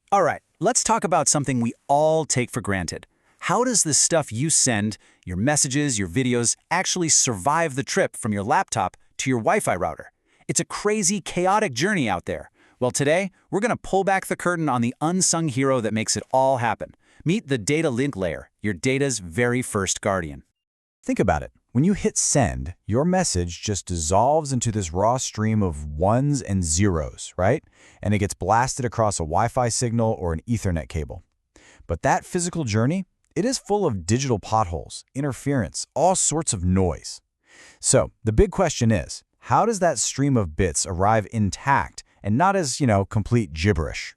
All right, let's talk about something we all take for granted. How does the stuff you send, your messages, your videos, actually survive the trip from your laptop to your Wi-Fi router? It's a crazy, chaotic journey out there. Well, today, we're going to pull back the curtain on the unsung hero that makes it all happen. Meet the data link layer, your data's very first guardian. Think about it. When you hit send, your message just dissolves into this raw stream of ones and zeros, right? And it gets blasted across a Wi-Fi signal or an Ethernet cable. But that physical journey, it is full of digital potholes, interference, all sorts of noise. So the big question is, how does that stream of bits arrive intact and not as, complete gibberish?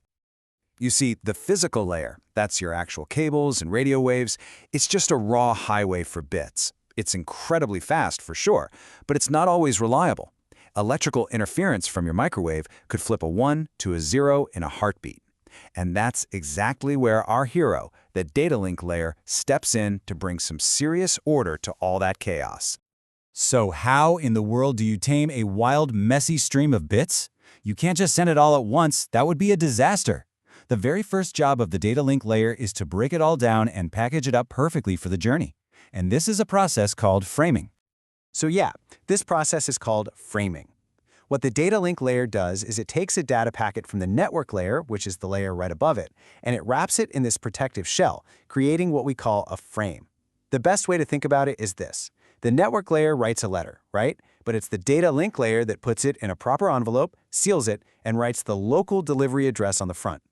You see, the physical layer, that's your actual cables and radio waves, it's just a raw highway for bits. It's incredibly fast for sure, but it's not always reliable. Electrical interference from your microwave could flip a 1 to a 0 in a heartbeat. And that's exactly where our hero, the data link layer, steps in to bring some serious order to all that chaos. So how in the world do you tame a wild, messy stream of bits? You can't just send it all at once. That would be a disaster. The very first job of the data link layer is to break it all down and package it up perfectly for the journey. And this is a process called framing. So yeah, this process is called framing. What the data link layer does is it takes a data packet from the network layer, which is the layer right above it, and it wraps it in this protective shell, creating what we call a frame. The best way to think about it is this. The network layer writes a letter, right? But it's the data link layer that puts it in a proper envelope, seals it, and writes the local delivery address on the front.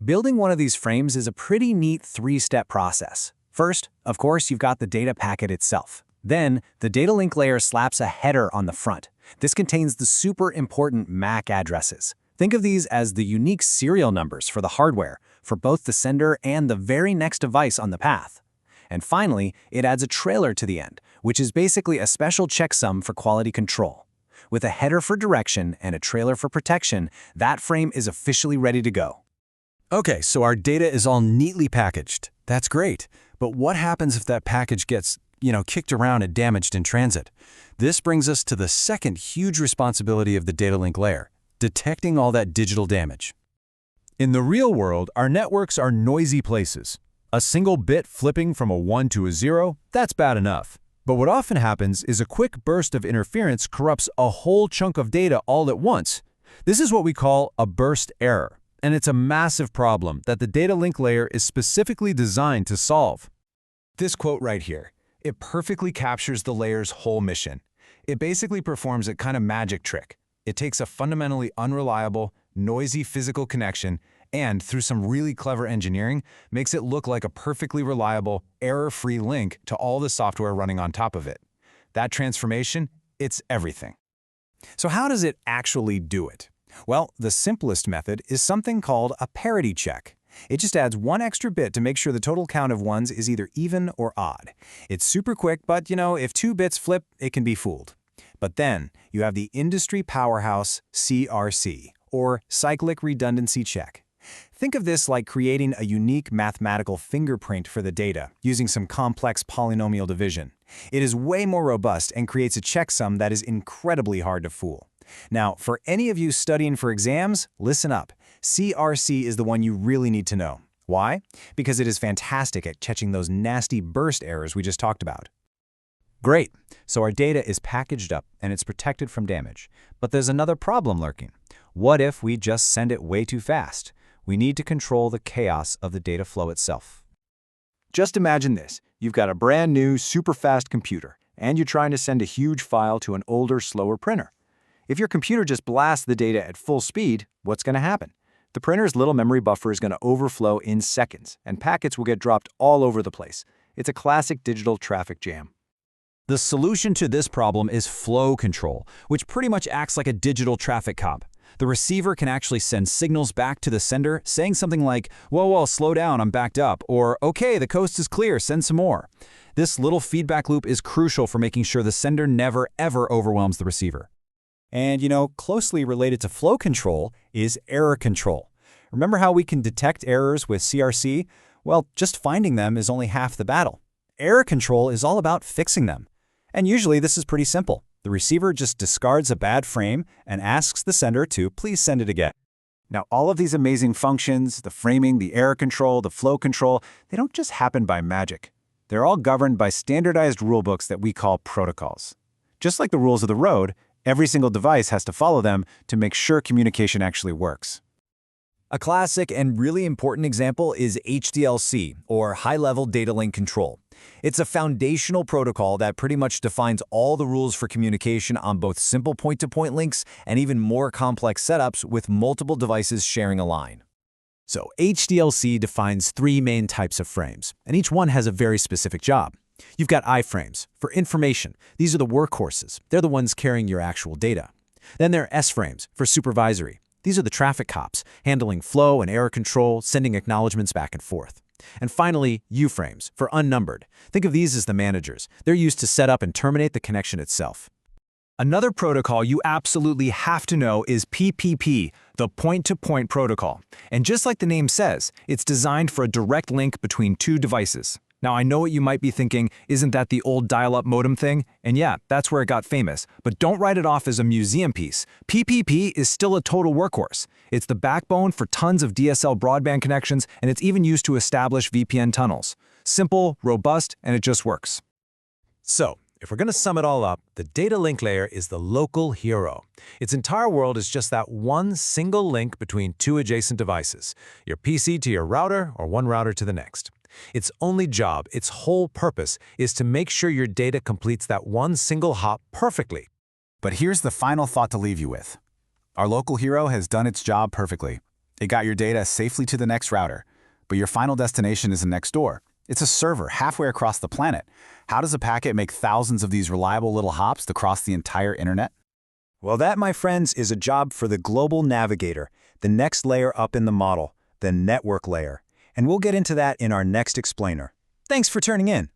Building one of these frames is a pretty neat three-step process. First, of course, you've got the data packet itself. Then, the data link layer slaps a header on the front. This contains the super important MAC addresses. Think of these as the unique serial numbers for the hardware, for both the sender and the very next device on the path. And finally, it adds a trailer to the end, which is basically a special checksum for quality control. With a header for direction and a trailer for protection, that frame is officially ready to go. Okay, so our data is all neatly packaged. That's great. But what happens if that package gets, kicked around and damaged in transit? This brings us to the second huge responsibility of the data link layer, detecting all that digital damage. In the real world, our networks are noisy places. A single bit flipping from a 1 to a 0, that's bad enough. But what often happens is a quick burst of interference corrupts a whole chunk of data all at once. This is what we call a burst error. And it's a massive problem that the data link layer is specifically designed to solve. This quote right here, it perfectly captures the layer's whole mission. It basically performs a kind of magic trick. It takes a fundamentally unreliable, noisy physical connection and, through some really clever engineering, makes it look like a perfectly reliable, error-free link to all the software running on top of it. That transformation, it's everything. So how does it actually do it? Well, the simplest method is something called a parity check. It just adds one extra bit to make sure the total count of ones is either even or odd. It's super quick, but if 2 bits flip, it can be fooled. But then, you have the industry powerhouse CRC, or cyclic redundancy check. Think of this like creating a unique mathematical fingerprint for the data, using some complex polynomial division. It is way more robust and creates a checksum that is incredibly hard to fool. Now, for any of you studying for exams, listen up. CRC is the one you really need to know. Why? Because it is fantastic at catching those nasty burst errors we just talked about. Great. So our data is packaged up and it's protected from damage. But there's another problem lurking. What if we just send it way too fast? We need to control the chaos of the data flow itself. Just imagine this. You've got a brand new, super fast computer, and you're trying to send a huge file to an older, slower printer. If your computer just blasts the data at full speed, what's going to happen? The printer's little memory buffer is going to overflow in seconds, and packets will get dropped all over the place. It's a classic digital traffic jam. The solution to this problem is flow control, which pretty much acts like a digital traffic cop. The receiver can actually send signals back to the sender saying something like, whoa, slow down, I'm backed up, or okay, the coast is clear, send some more. This little feedback loop is crucial for making sure the sender never, ever overwhelms the receiver. And closely related to flow control is error control. Remember how we can detect errors with CRC? Well, just finding them is only half the battle. Error control is all about fixing them. And usually this is pretty simple. The receiver just discards a bad frame and asks the sender to please send it again. Now, all of these amazing functions, the framing, the error control, the flow control, they don't just happen by magic. They're all governed by standardized rulebooks that we call protocols. Just like the rules of the road, every single device has to follow them to make sure communication actually works. A classic and really important example is HDLC, or High-Level Data Link Control. It's a foundational protocol that pretty much defines all the rules for communication on both simple point-to-point links and even more complex setups with multiple devices sharing a line. So HDLC defines 3 main types of frames, and each one has a very specific job. You've got I-frames for information. These are the workhorses. They're the ones carrying your actual data. Then there are S-frames for supervisory. These are the traffic cops, handling flow and error control, sending acknowledgments back and forth. And finally, U-frames for unnumbered. Think of these as the managers. They're used to set up and terminate the connection itself. Another protocol you absolutely have to know is PPP, the point-to-point protocol. And just like the name says, it's designed for a direct link between 2 devices. Now, I know what you might be thinking, isn't that the old dial-up modem thing? And yeah, that's where it got famous. But don't write it off as a museum piece. PPP is still a total workhorse. It's the backbone for tons of DSL broadband connections, and it's even used to establish VPN tunnels. Simple, robust, and it just works. So, if we're going to sum it all up, the data link layer is the local hero. Its entire world is just that one single link between 2 adjacent devices, your PC to your router or one router to the next. Its only job, its whole purpose, is to make sure your data completes that one single hop perfectly. But here's the final thought to leave you with. Our local hero has done its job perfectly. It got your data safely to the next router, but your final destination isn't next door. It's a server halfway across the planet. How does a packet make thousands of these reliable little hops to cross the entire internet? Well, that, my friends, is a job for the global navigator, the next layer up in the model, the network layer. And we'll get into that in our next explainer. Thanks for tuning in.